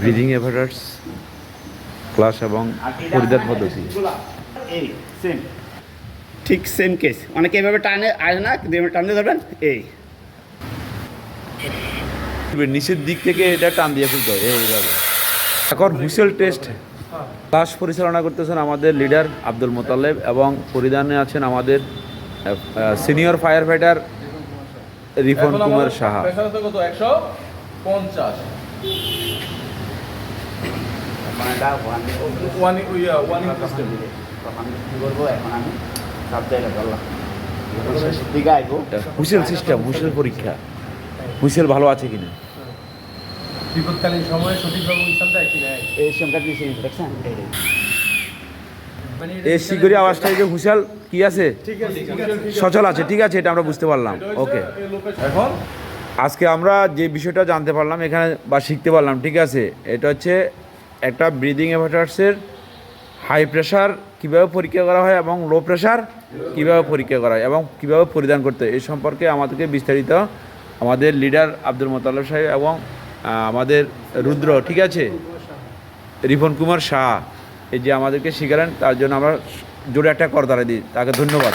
Breathing অ্যাপারেটস class এবং পরিধান পদ্ধতি। এই সেম, ঠিক সেম কেস। অনেকে এভাবে টানে আসে না, কিন্তু এভাবে টানতে ধরবেন এই নিচের দিক থেকে এটা টান দিয়ে ফেলতে হয় এইভাবে। এখন হুইসেল টেস্ট ক্লাস পরিচালনা করতেছেন আমাদের লিডার আব্দুল মোতালেব এবং পরিধানে আছেন আমাদের senior fire fighter Rifan Kumar Saha. Whistle system, whistle পরীক্ষা, হুইসেল ভালো আছে কিনা, বিপদকালীন সময়ে সঠিকভাবে উচ্চারণ দেয় কিনা। এই সংখ্যা দিয়েছে দেখছেন, এই শিগগিরই আওয়াজটা যে হুইসেল কি আছে সচল আছে, ঠিক আছে, এটা আমরা বুঝতে পারলাম। ওকে, এখন আজকে আমরা যে বিষয়টা জানতে পারলাম এখানে বা শিখতে পারলাম, ঠিক আছে, এটা হচ্ছে একটা ব্রিদিং অ্যাপারেটসের হাই প্রেশার কীভাবে পরীক্ষা করা হয় এবং লো প্রেশার কীভাবে পরীক্ষা করা হয় এবং কীভাবে পরিধান করতে হয় এই সম্পর্কে আমাদেরকে বিস্তারিত আমাদের লিডার আব্দুল মোতালেব সাহেব এবং আমাদের রুদ্র, ঠিক আছে, রিফন কুমার শাহ, এই যে আমাদেরকে শিখালেন, তার জন্য আমরা জোরে একটা করতালি দিই, তাকে ধন্যবাদ।